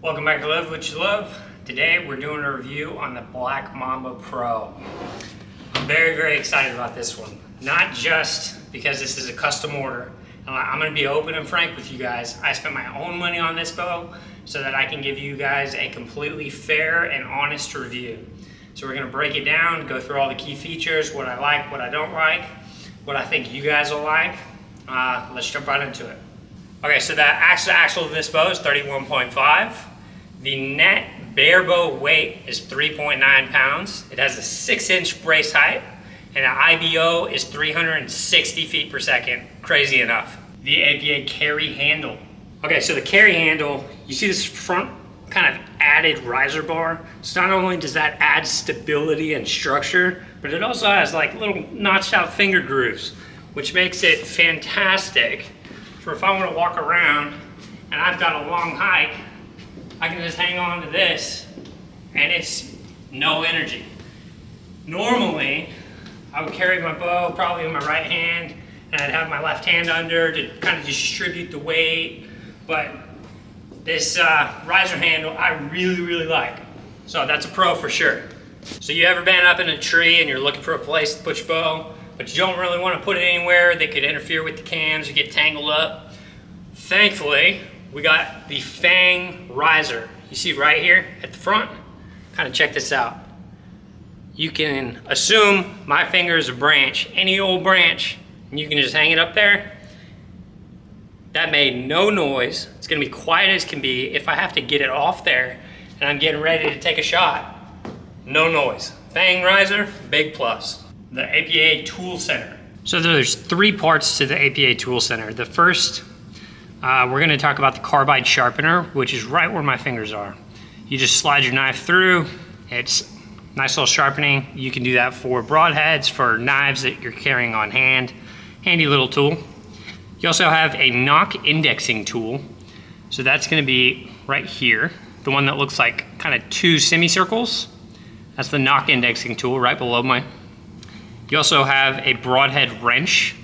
Welcome back to Live What You Love. Today we're doing a review on the Black Mamba Pro. I'm very excited about this one. Not just because this is a custom order. I'm going to be open and frank with you guys. I spent my own money on this bow so that I can give you guys a completely fair and honest review. So we're going to break it down, go through all the key features, what I like, what I don't like, what I think you guys will like. Let's jump right into it. Okay, so the axle of this bow is 31.5. The net bare bow weight is 3.9 pounds. It has a 6-inch brace height, and an IBO is 360 feet per second. Crazy enough. The APA carry handle. Okay, so the carry handle, you see this front kind of added riser bar. So not only does that add stability and structure, but it also has like little notched out finger grooves, which makes it fantastic for if I want to walk around and I've got a long hike, I can just hang on to this and it's no energy. Normally, I would carry my bow probably in my right hand and I'd have my left hand under to kind of distribute the weight, but this riser handle I really like. So that's a pro for sure. So you ever been up in a tree and you're looking for a place to put your bow, but you don't really want to put it anywhere that could interfere with the cams or get tangled up? Thankfully, we got the Fang riser. You see right here at the front? Kind of check this out. You can assume my finger is a branch, any old branch, and you can just hang it up there. That made no noise. It's gonna be quiet as can be. If I have to get it off there and I'm getting ready to take a shot, no noise. Fang riser, big plus. The APA Tool Center. So there's 3 parts to the APA Tool Center. The first, we're gonna talk about the carbide sharpener, which is right where my fingers are. You just slide your knife through. It's nice little sharpening. You can do that for broadheads, for knives that you're carrying on hand. Handy little tool. You also have a knock indexing tool. So that's gonna be right here. The one that looks like kind of 2 semicircles. That's the knock indexing tool right below mine. You also have a broadhead wrench.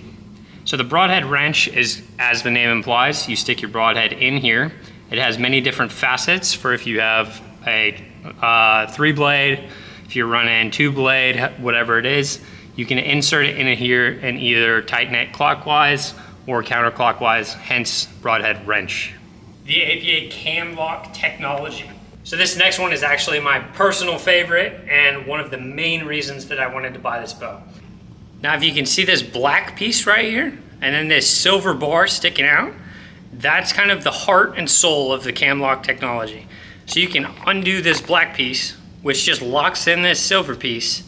So the broadhead wrench is, as the name implies, you stick your broadhead in here. It has many different facets for if you have a 3-blade, if you're running 2-blade, whatever it is, you can insert it in here and either tighten it clockwise or counterclockwise, hence broadhead wrench. The APA cam lock technology. So this next one is actually my personal favorite and one of the main reasons that I wanted to buy this bow. Now if you can see this black piece right here and then this silver bar sticking out, that's kind of the heart and soul of the cam lock technology. So you can undo this black piece, which just locks in this silver piece,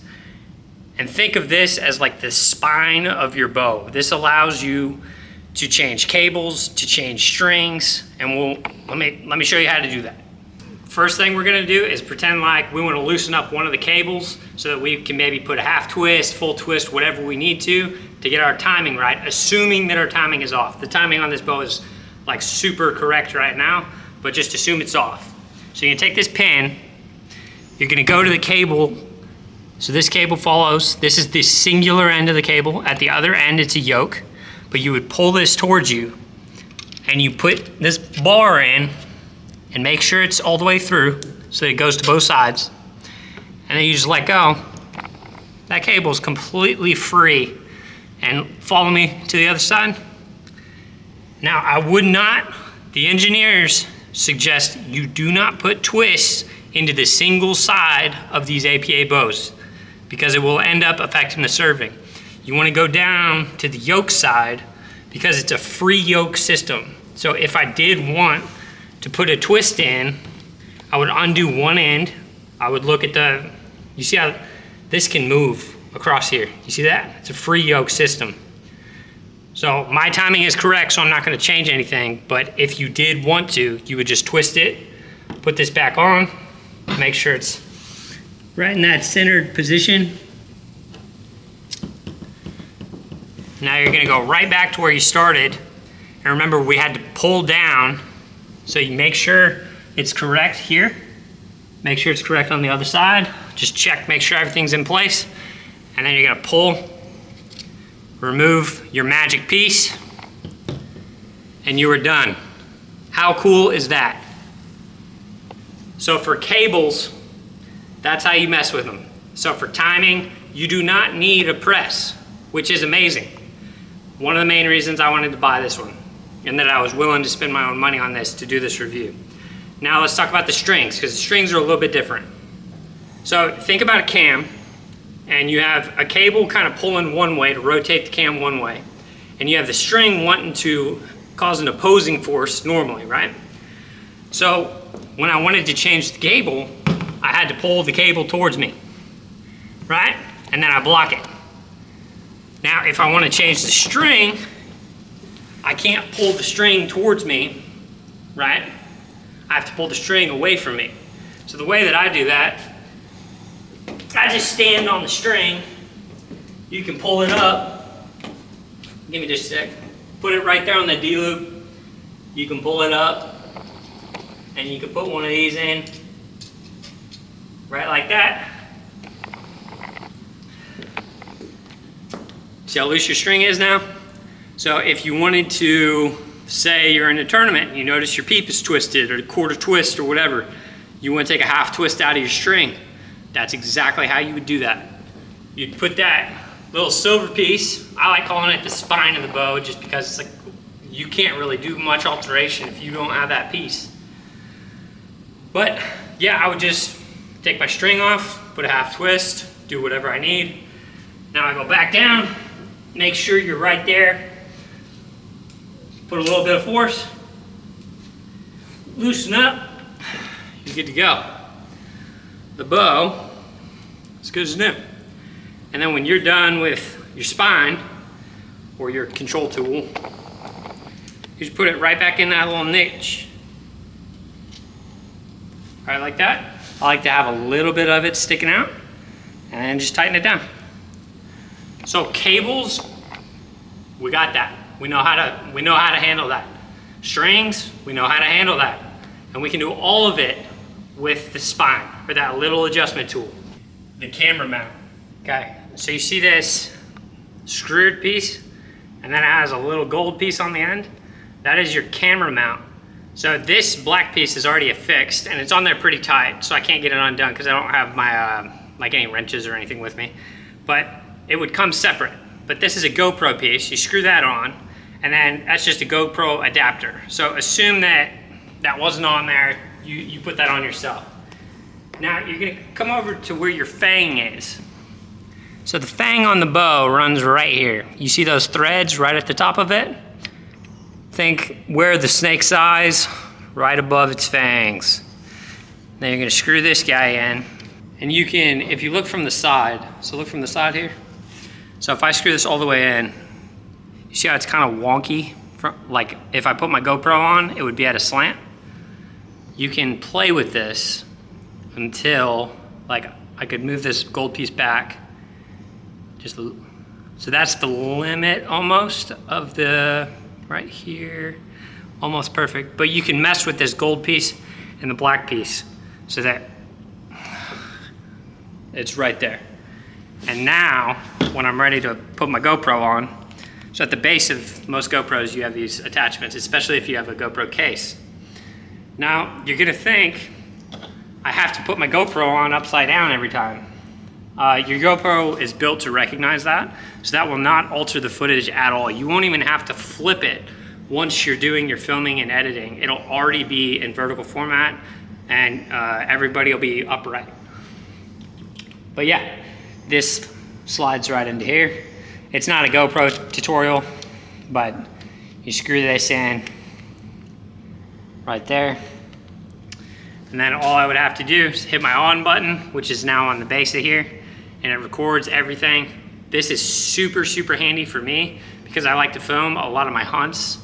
and think of this as like the spine of your bow. This allows you to change cables, to change strings, and let me show you how to do that. First thing we're gonna do is pretend like we wanna loosen up one of the cables so that we can maybe put a half twist, full twist, whatever we need to get our timing right, assuming that our timing is off. The timing on this bow is like super correct right now, but just assume it's off. So you're gonna take this pin, you're gonna go to the cable. So this cable follows, this is the singular end of the cable. At the other end, it's a yoke, but you would pull this towards you and you put this bar in and make sure it's all the way through so that it goes to both sides. And then you just let go. That cable is completely free. And follow me to the other side. Now I would not, the engineers suggest you do not put twists into the single side of these APA bows because it will end up affecting the serving. You want to go down to the yoke side because it's a free yoke system. So if I did want to put a twist in, I would undo one end. I would look at you see how this can move across here. You see that? It's a free yoke system. So my timing is correct, so I'm not gonna change anything, but if you did want to, you would just twist it, put this back on, make sure it's right in that centered position. Now you're gonna go right back to where you started. And remember, we had to pull down, so you make sure it's correct here. Make sure it's correct on the other side. Just check, make sure everything's in place. And then you're gonna pull, remove your magic piece, and you are done. How cool is that? So for cables, that's how you mess with them. So for timing, you do not need a press, which is amazing. One of the main reasons I wanted to buy this one, and that I was willing to spend my own money on this to do this review. Now let's talk about the strings, because the strings are a little bit different. So think about a cam, and you have a cable kind of pulling one way to rotate the cam one way, and you have the string wanting to cause an opposing force normally, right? So when I wanted to change the cable, I had to pull the cable towards me, right? And then I block it. Now, if I want to change the string, I can't pull the string towards me, right? I have to pull the string away from me. So the way that I do that, I just stand on the string. You can pull it up. Give me just a sec. Put it right there on the D-loop. You can pull it up, and you can put one of these in, right like that. See how loose your string is now? So if you wanted to, say you're in a tournament and you notice your peep is twisted or a quarter twist or whatever, you want to take a half twist out of your string, that's exactly how you would do that. You'd put that little silver piece, I like calling it the spine of the bow just because it's like, you can't really do much alteration if you don't have that piece. But yeah, I would just take my string off, put a half twist, do whatever I need. Now I go back down, make sure you're right there. Put a little bit of force, loosen up, you're good to go. The bow is good as new. And then when you're done with your spine or your control tool, you just put it right back in that little niche. All right, like that. I like to have a little bit of it sticking out and just tighten it down. So cables, we got that. We know how to handle that. Strings, we know how to handle that. And we can do all of it with the spine, or that little adjustment tool. The camera mount, okay? So you see this screwed piece, and then it has a little gold piece on the end? That is your camera mount. So this black piece is already affixed, and it's on there pretty tight, so I can't get it undone because I don't have my, like any wrenches or anything with me. But it would come separate. But this is a GoPro piece, you screw that on, and then that's just a GoPro adapter. So assume that that wasn't on there, you put that on yourself. Now you're gonna come over to where your fang is. So the fang on the bow runs right here. You see those threads right at the top of it? Think where the snake's eyes, right above its fangs. Then you're gonna screw this guy in, and you can, if you look from the side, so look from the side here. So if I screw this all the way in, you see how it's kind of wonky? Like if I put my GoPro on, it would be at a slant. You can play with this until, like I could move this gold piece back. So that's the limit almost of the, right here, almost perfect. But you can mess with this gold piece and the black piece so that it's right there. And now, when I'm ready to put my GoPro on, so at the base of most GoPros, you have these attachments, especially if you have a GoPro case. Now, you're gonna think, I have to put my GoPro on upside down every time. Your GoPro is built to recognize that, so that will not alter the footage at all. You won't even have to flip it once you're doing your filming and editing. It'll already be in vertical format, and everybody will be upright. But yeah, this slides right into here. It's not a GoPro tutorial, but you screw this in right there. And then all I would have to do is hit my on button, which is now on the base of here, and it records everything. This is super, super handy for me because I like to film a lot of my hunts,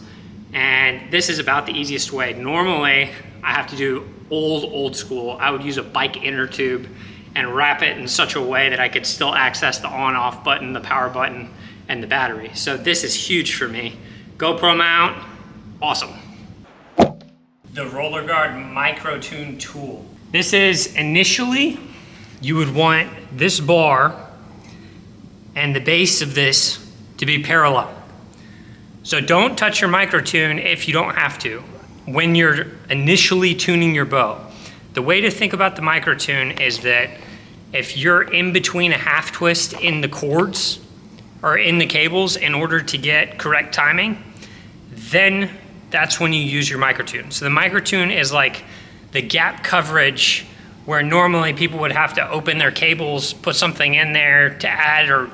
and this is about the easiest way. Normally, I have to do old school. I would use a bike inner tube and wrap it in such a way that I could still access the on-off button, the power button, and the battery. So this is huge for me. GoPro mount, awesome. The Roller Guard Micro Tune tool. This is initially, you would want this bar and the base of this to be parallel. So don't touch your micro tune if you don't have to when you're initially tuning your bow. The way to think about the micro tune is that if you're in between a half twist in the cords or in the cables in order to get correct timing, then that's when you use your micro tune. So the micro tune is like the gap coverage where normally people would have to open their cables, put something in there to add or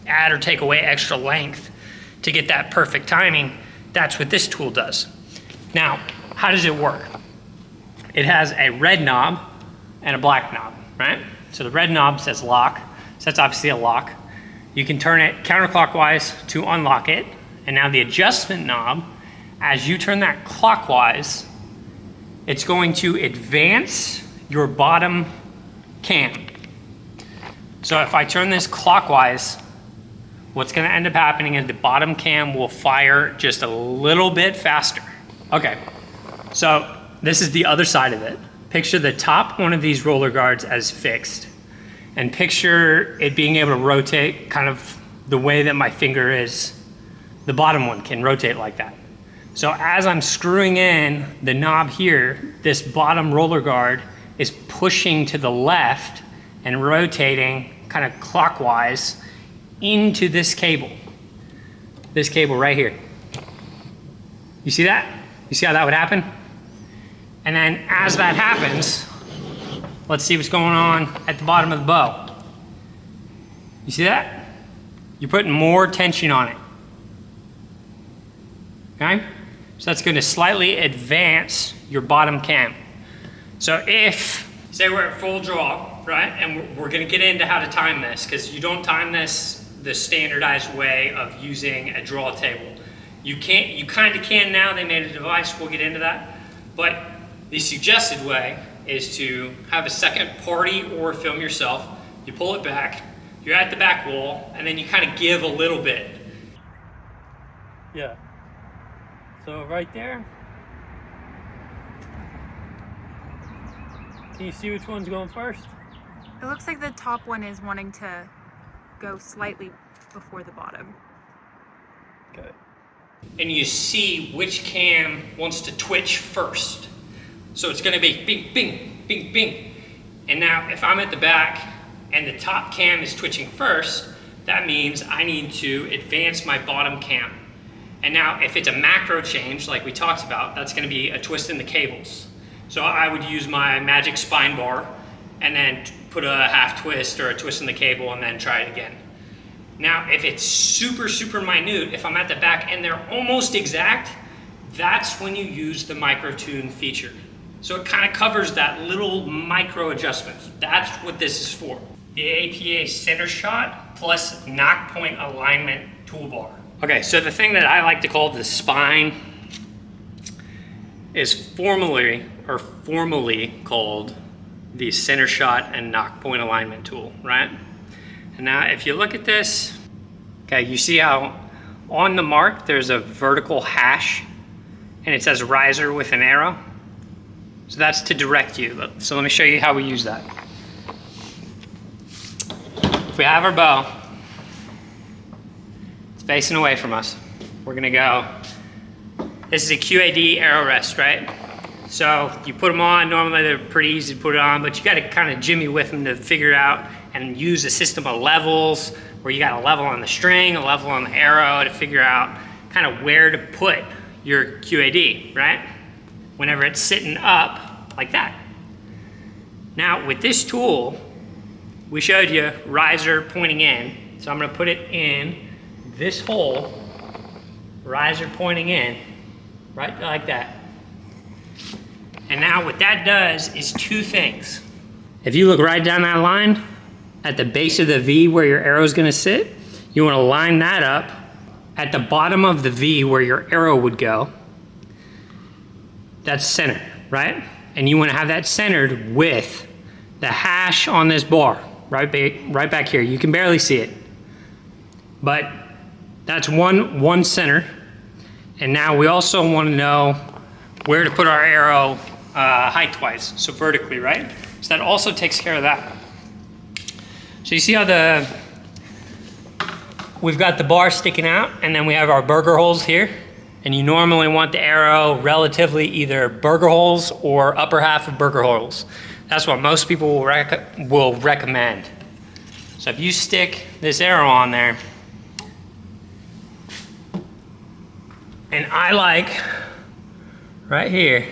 add or take away extra length to get that perfect timing. That's what this tool does. Now, how does it work? It has a red knob and a black knob, right? So the red knob says lock, so that's obviously a lock. You can turn it counterclockwise to unlock it, and now the adjustment knob, as you turn that clockwise, it's going to advance your bottom cam. So if I turn this clockwise, what's gonna end up happening is the bottom cam will fire just a little bit faster. Okay, so this is the other side of it. Picture the top one of these roller guards as fixed, and picture it being able to rotate kind of the way that my finger is. The bottom one can rotate like that. So as I'm screwing in the knob here, this bottom roller guard is pushing to the left and rotating kind of clockwise into this cable right here. You see that? You see how that would happen? And then as that happens, let's see what's going on at the bottom of the bow. You see that? You're putting more tension on it. Okay? So that's going to slightly advance your bottom cam. So if, say we're at full draw, right? And we're going to get into how to time this, because you don't time this the standardized way of using a draw table. You kind of can now, they made a device, we'll get into that. But the suggested way is to have a second party or film yourself. You pull it back, you're at the back wall, and then you kind of give a little bit. Yeah. So right there. Can you see which one's going first? It looks like the top one is wanting to go slightly before the bottom. Okay. And you see which cam wants to twitch first. So it's gonna be bing, bing, bing, bing. And now if I'm at the back and the top cam is twitching first, that means I need to advance my bottom cam. And now if it's a macro change, like we talked about, that's gonna be a twist in the cables. So I would use my magic spine bar and then put a half twist or a twist in the cable and then try it again. Now, if it's super, super minute, if I'm at the back and they're almost exact, that's when you use the micro tune feature. So it kind of covers that little micro adjustments. That's what this is for. The APA center shot plus knock point alignment toolbar. Okay, so the thing that I like to call the spine is formally called the center shot and knock point alignment tool, right? And now if you look at this, okay, you see how on the mark there's a vertical hash and it says riser with an arrow? So that's to direct you. So let me show you how we use that. If we have our bow, it's facing away from us. We're gonna go, this is a QAD arrow rest, right? So you put them on, normally they're pretty easy to put on, but you gotta kind of jimmy with them to figure out and use a system of levels where you got a level on the string, a level on the arrow to figure out kind of where to put your QAD, right? Whenever it's sitting up like that. Now with this tool, we showed you riser pointing in. So I'm gonna put it in this hole, riser pointing in, right like that. And now what that does is two things. If you look right down that line, at the base of the V where your arrow is gonna sit, you wanna line that up at the bottom of the V where your arrow would go. That's center, right? And you wanna have that centered with the hash on this bar, right back here. You can barely see it. But that's one center. And now we also wanna know where to put our arrow height-wise, so vertically, right? So that also takes care of that. So you see how we've got the bar sticking out, and then we have our burger holes here. And you normally want the arrow relatively either burger holes or upper half of burger holes. That's what most people will recommend. So if you stick this arrow on there, and I like right here,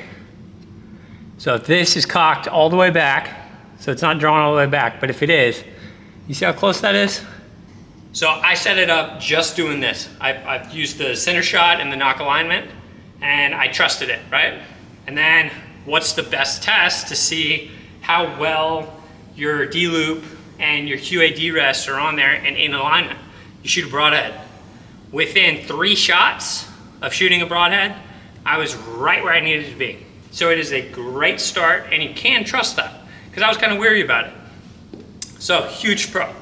so if this is cocked all the way back, so it's not drawn all the way back, but if it is, you see how close that is? So I set it up just doing this. I've used the center shot and the knock alignment, and I trusted it, right? And then what's the best test to see how well your D-loop and your QAD rest are on there and in alignment? You shoot a broadhead. Within 3 shots of shooting a broadhead, I was right where I needed to be. So it is a great start, and you can trust that, because I was kind of weary about it. So, huge pro.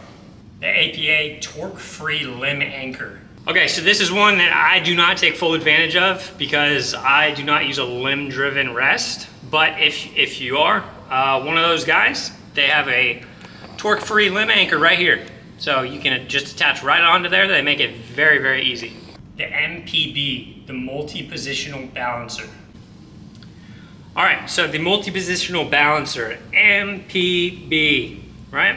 The APA torque-free limb anchor. Okay, so this is one that I do not take full advantage of because I do not use a limb-driven rest. But if you are one of those guys, they have a torque-free limb anchor right here. So you can just attach right onto there. They make it very, very easy. The MPB, the multi-positional balancer. All right, so the multi-positional balancer, MPB, right?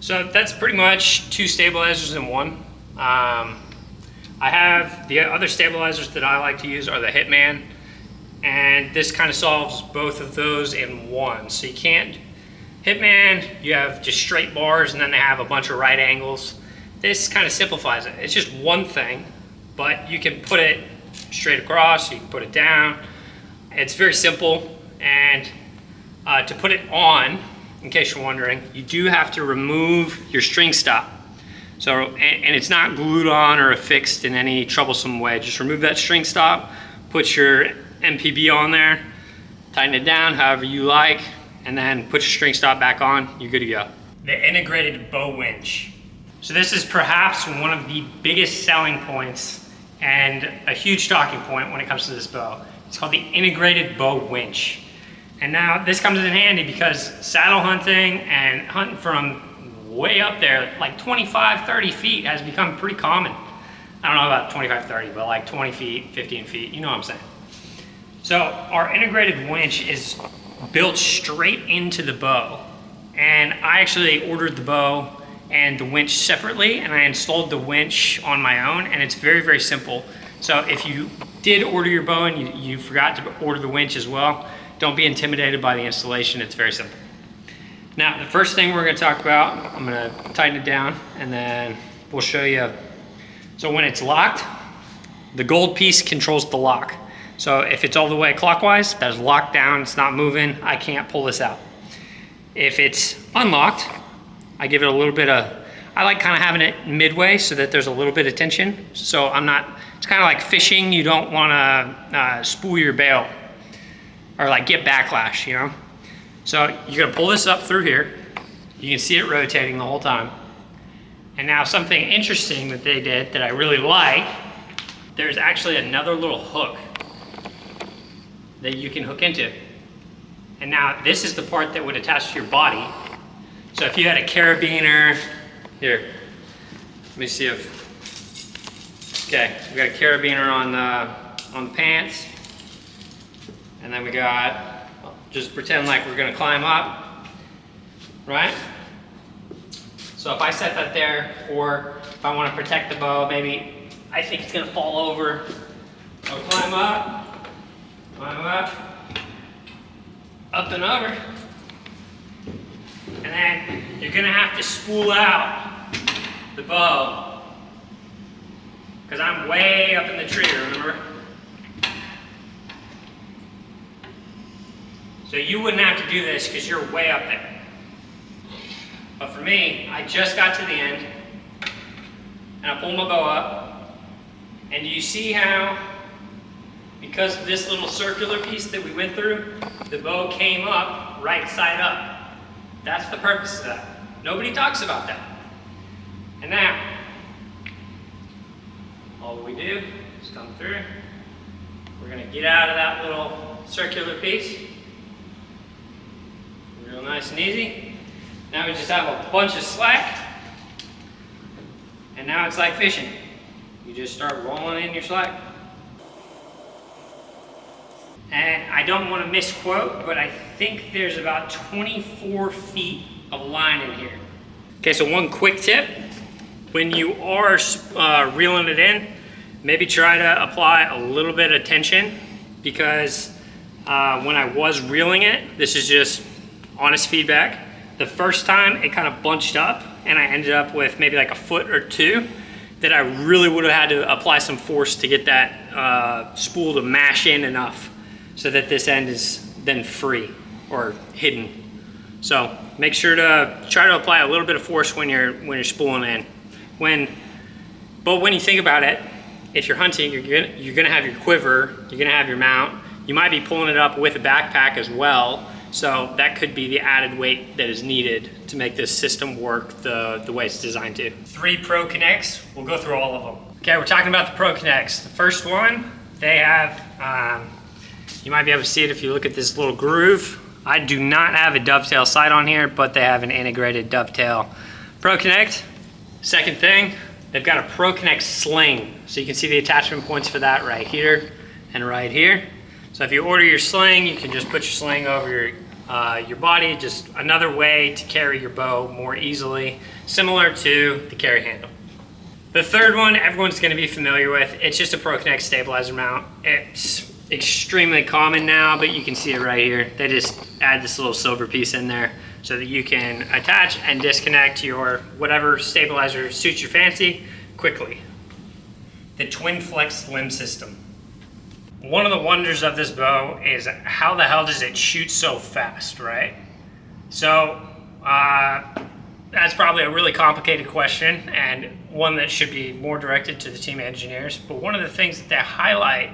So that's pretty much 2 stabilizers in one. I have the other stabilizers that I like to use are the Hitman, and this kind of solves both of those in one. So you can't, Hitman, you have just straight bars and then they have a bunch of right angles. This kind of simplifies it. It's just one thing, but you can put it straight across, you can put it down. It's very simple, and to put it on, in case you're wondering, you do have to remove your string stop. So, and it's not glued on or affixed in any troublesome way. Just remove that string stop, put your MPB on there, tighten it down however you like, and then put your string stop back on, you're good to go. The integrated bow winch. So this is perhaps one of the biggest selling points and a huge talking point when it comes to this bow. It's called the integrated bow winch. And now this comes in handy because saddle hunting and hunting from way up there, like 25, 30 feet has become pretty common. I don't know about 25, 30, but like 20 feet, 15 feet, you know what I'm saying. So our integrated winch is built straight into the bow. And I actually ordered the bow and the winch separately, and I installed the winch on my own, and it's very, very simple. So if you did order your bow and you forgot to order the winch as well, don't be intimidated by the installation, it's very simple. Now, the first thing we're gonna talk about, I'm gonna tighten it down and then we'll show you. So when it's locked, the gold piece controls the lock. So if it's all the way clockwise, that's locked down, it's not moving, I can't pull this out. If it's unlocked, I give it a little bit of, I like kind of having it midway so that there's a little bit of tension. So I'm not, it's kind of like fishing, you don't wanna spool your bail or like get backlash, you know? So you're gonna pull this up through here. You can see it rotating the whole time. And now something interesting that they did that I really like, there's actually another little hook that you can hook into. And now this is the part that would attach to your body. So if you had a carabiner, here, let me see if, okay, we got a carabiner on the pants. And then we got, just pretend like we're gonna climb up, right? So if I set that there, or if I wanna protect the bow, maybe I think it's gonna fall over, I'll climb up, up and over. And then you're gonna have to spool out the bow, because I'm way up in the tree, remember? So you wouldn't have to do this because you're way up there. But for me, I just got to the end, and I pulled my bow up, and do you see how, because of this little circular piece that we went through, the bow came up right side up. That's the purpose of that. Nobody talks about that. And now, all we do is come through. We're gonna get out of that little circular piece. Real nice and easy. Now we just have a bunch of slack. And now it's like fishing. You just start rolling in your slack. And I don't want to misquote, but I think there's about 24 feet of line in here. Okay, so one quick tip. When you are reeling it in, maybe try to apply a little bit of tension, because when I was reeling it, this is just honest feedback, the first time it kind of bunched up and I ended up with maybe like a foot or two that I really would have had to apply some force to get that spool to mash in enough so that this end is then free or hidden. So make sure to try to apply a little bit of force when you're spooling in. But when you think about it, if you're hunting, you're gonna have your quiver, you're gonna have your mount, you might be pulling it up with a backpack as well, so that could be the added weight that is needed to make this system work the way it's designed to. 3 Pro Connects, we'll go through all of them. Okay, we're talking about the Pro Connects. The first one, they have, you might be able to see it if you look at this little groove. I do not have a dovetail sight on here, but they have an integrated dovetail. Pro Connect, second thing, they've got a Pro Connect sling. So you can see the attachment points for that right here and right here. So if you order your sling, you can just put your sling over your body, just another way to carry your bow more easily, similar to the carry handle. The third one, everyone's gonna be familiar with. It's just a Pro Connect stabilizer mount. It's extremely common now, but you can see it right here. They just add this little silver piece in there so that you can attach and disconnect your whatever stabilizer suits your fancy quickly. The Twin Flex limb system. One of the wonders of this bow is how the hell does it shoot so fast, right? So that's probably a really complicated question and one that should be more directed to the team engineers. But one of the things that they highlight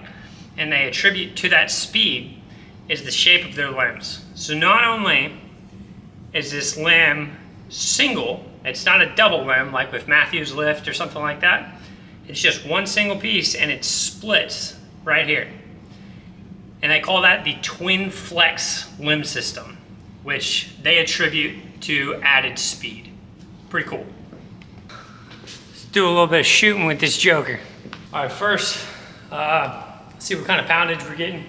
and they attribute to that speed is the shape of their limbs. So not only is this limb single, it's not a double limb like with Matthew's lift or something like that. It's just one single piece and it splits right here. And they call that the Twin Flex limb system, which they attribute to added speed. Pretty cool. Let's do a little bit of shooting with this joker. All right, first, let's see what kind of poundage we're getting.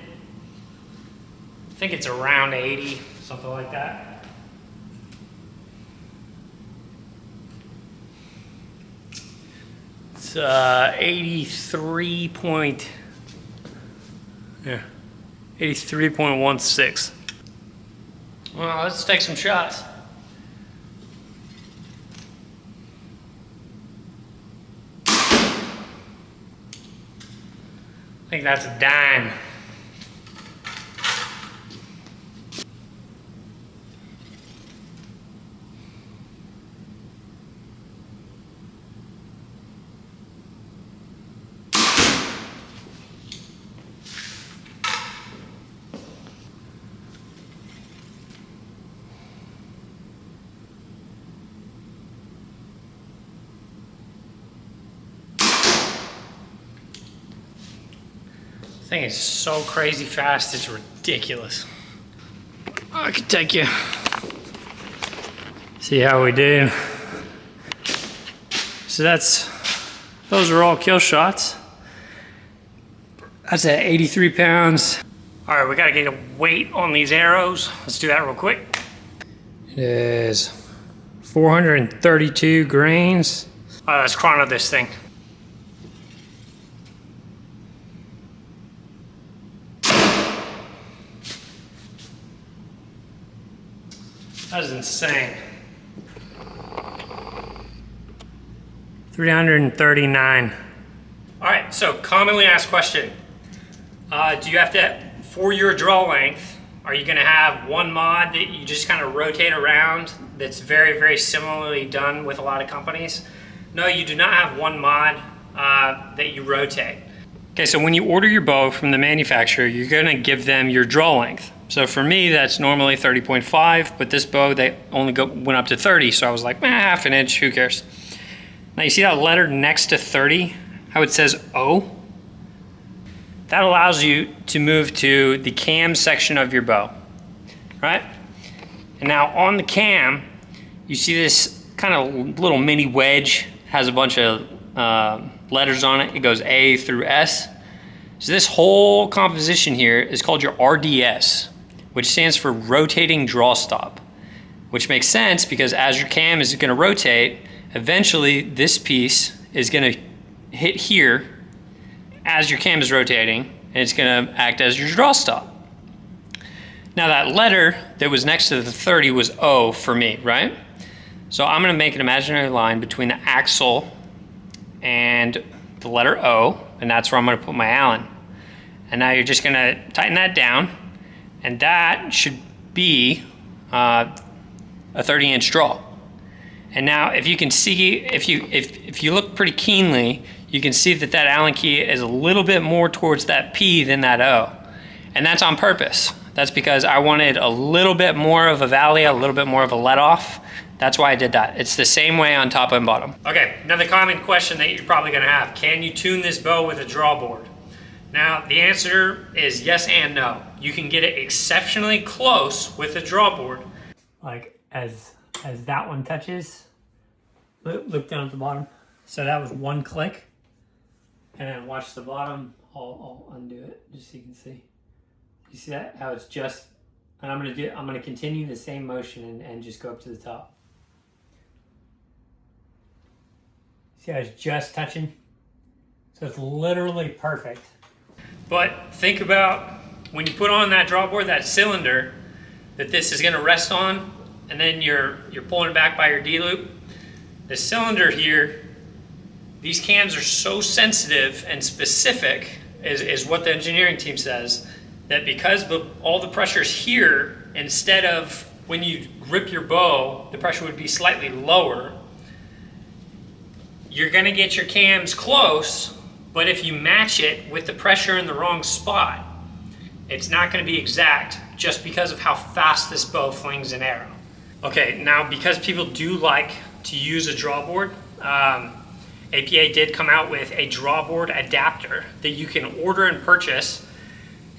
I think it's around 80, something like that. It's 83.16. Well, let's take some shots. I think that's a dime. This thing is so crazy fast, it's ridiculous. I could take you. See how we do. So those are all kill shots. That's at 83 pounds. All right, we gotta get a weight on these arrows. Let's do that real quick. It is 432 grains. All right, let's chrono this thing. That is insane. 339. All right, so commonly asked question. Do you have to, for your draw length, are you gonna have one mod that you just kind of rotate around that's very, very similarly done with a lot of companies? No, you do not have one mod that you rotate. Okay, so when you order your bow from the manufacturer, you're gonna give them your draw length. So for me, that's normally 30.5, but this bow, they only went up to 30, so I was like, half an inch, who cares? Now you see that letter next to 30, how it says O? That allows you to move to the cam section of your bow, right? And now on the cam, you see this kind of little mini wedge, has a bunch of letters on it. It goes A through S. So this whole composition here is called your RDS, which stands for rotating draw stop, which makes sense because as your cam is going to rotate, eventually this piece is going to hit here as your cam is rotating, and it's going to act as your draw stop. Now that letter that was next to the 30 was O for me, right? So I'm going to make an imaginary line between the axle and the letter O, and that's where I'm going to put my Allen. And now you're just going to tighten that down, and that should be a 30-inch draw. And now if you can see, if you look pretty keenly, you can see that that Allen key is a little bit more towards that P than that O. And that's on purpose. That's because I wanted a little bit more of a valley, a little bit more of a let off. That's why I did that. It's the same way on top and bottom. Okay, another common question that you're probably gonna have. Can you tune this bow with a draw board? Now, the answer is yes and no. You can get it exceptionally close with a draw board. Like as that one touches, look down at the bottom. So that was one click. And then watch the bottom. I'll undo it just so you can see. You see that? How it's just, and I'm gonna continue the same motion and just go up to the top. See how it's just touching? So it's literally perfect. But think about when you put on that draw board, that cylinder that this is gonna rest on, and then you're pulling it back by your D-loop. The cylinder here, these cams are so sensitive and specific, is what the engineering team says, that because all the pressure is here, instead of when you grip your bow, the pressure would be slightly lower. You're gonna get your cams close, but if you match it with the pressure in the wrong spot, it's not gonna be exact just because of how fast this bow flings an arrow. Okay, now because people do like to use a draw board, APA did come out with a draw board adapter that you can order and purchase.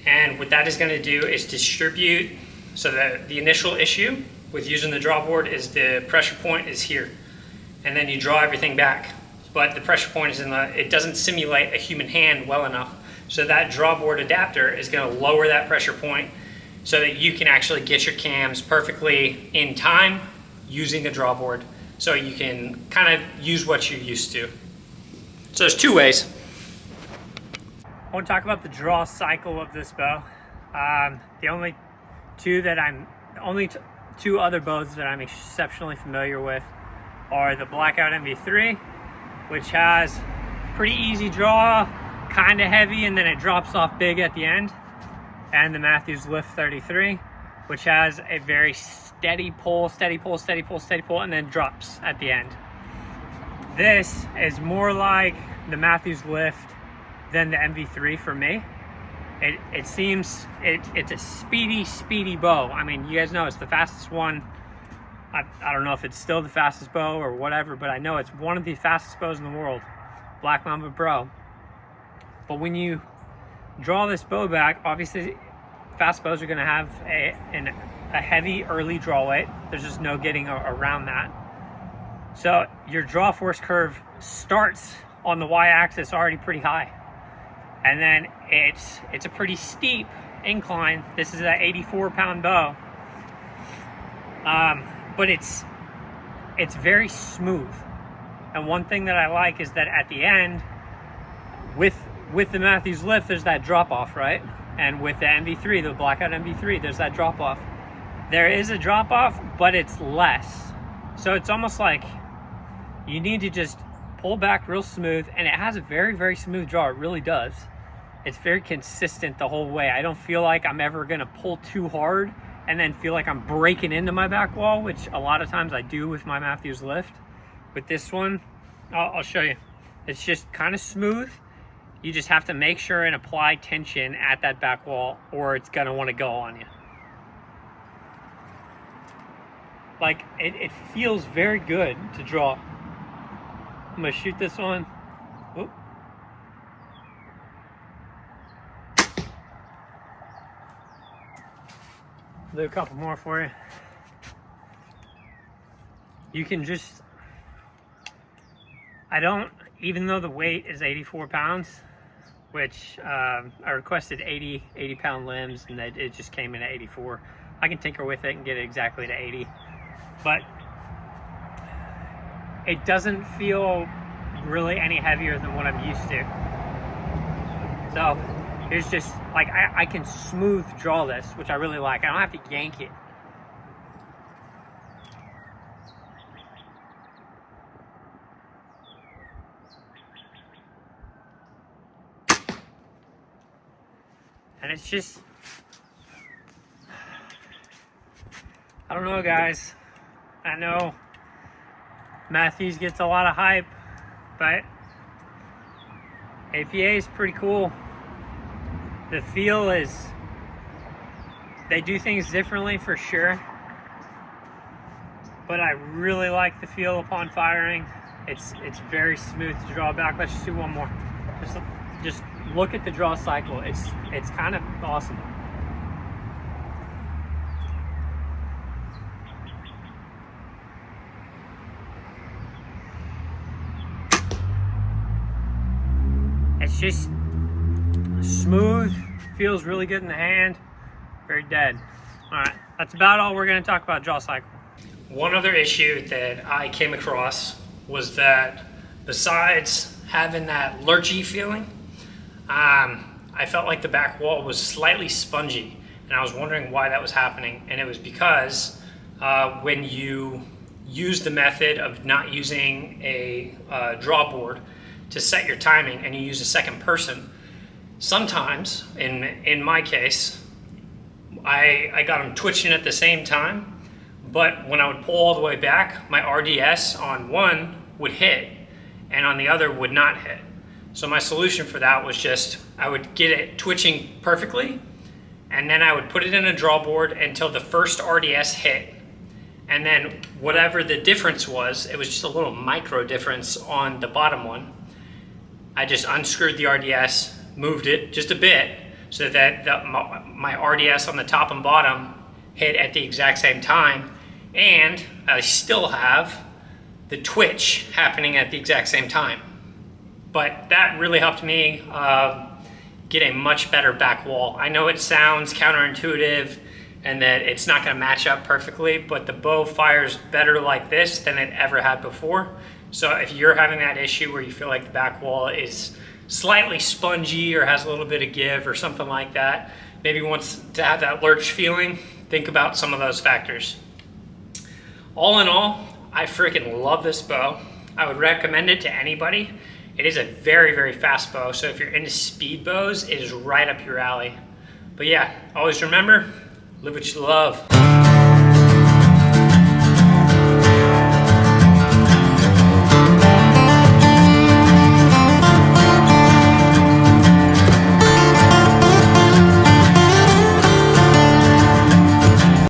And what that is going to do is distribute, so that the initial issue with using the draw board is the pressure point is here. And then you draw everything back. But the pressure point is it doesn't simulate a human hand well enough. So that draw board adapter is going to lower that pressure point so that you can actually get your cams perfectly in time using a draw board. So you can kind of use what you're used to. So there's two ways. I want to talk about the draw cycle of this bow. The only two other bows that I'm exceptionally familiar with are the Blackout MV3, which has pretty easy draw, kind of heavy, and then it drops off big at the end, and the Matthews Lift 33, which has a very steady pull, steady pull, steady pull, steady pull, and then drops at the end. This is more like the Matthews Lift than the MV3 for me. It seems it's a speedy bow. I mean, you guys know it's the fastest one. I don't know if it's still the fastest bow or whatever, but I know it's one of the fastest bows in the world, Black Mamba Pro. But when you draw this bow back, obviously fast bows are going to have a heavy early draw weight. There's just no getting around that. So your draw force curve starts on the y-axis already pretty high, and then it's a pretty steep incline. This is an 84-pound bow, but it's very smooth. And one thing that I like is that at the end, with the Matthews Lift, there's that drop off, right? And with the MV3, the Blackout MV3, there's that drop off. There is a drop off, but it's less. So it's almost like you need to just pull back real smooth, and it has a very, very smooth draw. It really does. It's very consistent the whole way. I don't feel like I'm ever gonna pull too hard and then feel like I'm breaking into my back wall, which a lot of times I do with my Matthews Lift. With this one, I'll show you. It's just kind of smooth. You just have to make sure and apply tension at that back wall, or it's gonna wanna go on you. Like, it feels very good to draw. I'm gonna shoot this one. Oop. Do a couple more for you. You can just, even though the weight is 84 pounds, which I requested 80 pound limbs, and it just came in at 84. I can tinker with it and get it exactly to 80, but it doesn't feel really any heavier than what I'm used to. So here's just like, I can smooth draw this, which I really like. I don't have to yank it. And it's just, I don't know, guys. I know Matthews gets a lot of hype, but APA is pretty cool. The feel is, they do things differently for sure, but I really like the feel upon firing. It's very smooth to draw back. Let's just do one more. Just look at the draw cycle. It's kind of awesome. It's just smooth, feels really good in the hand, very dead. All right, that's about all we're gonna talk about draw cycle. One other issue that I came across was that besides having that lurchy feeling, I felt like the back wall was slightly spongy, and I was wondering why that was happening. And it was because when you use the method of not using a draw board to set your timing and you use a second person, sometimes, in my case, I got them twitching at the same time, but when I would pull all the way back, my RDS on one would hit and on the other would not hit. So my solution for that was just, I would get it twitching perfectly, and then I would put it in a draw board until the first RDS hit. And then whatever the difference was, it was just a little micro difference on the bottom one. I just unscrewed the RDS, moved it just a bit, so that my RDS on the top and bottom hit at the exact same time, and I still have the twitch happening at the exact same time. But that really helped me get a much better back wall. I know it sounds counterintuitive and that it's not gonna match up perfectly, but the bow fires better like this than it ever had before. So if you're having that issue where you feel like the back wall is slightly spongy or has a little bit of give or something like that, maybe wants to have that lurch feeling, think about some of those factors. All in all, I freaking love this bow. I would recommend it to anybody. It is a very, very fast bow, so if you're into speed bows, it is right up your alley. But yeah, always remember, live what you love.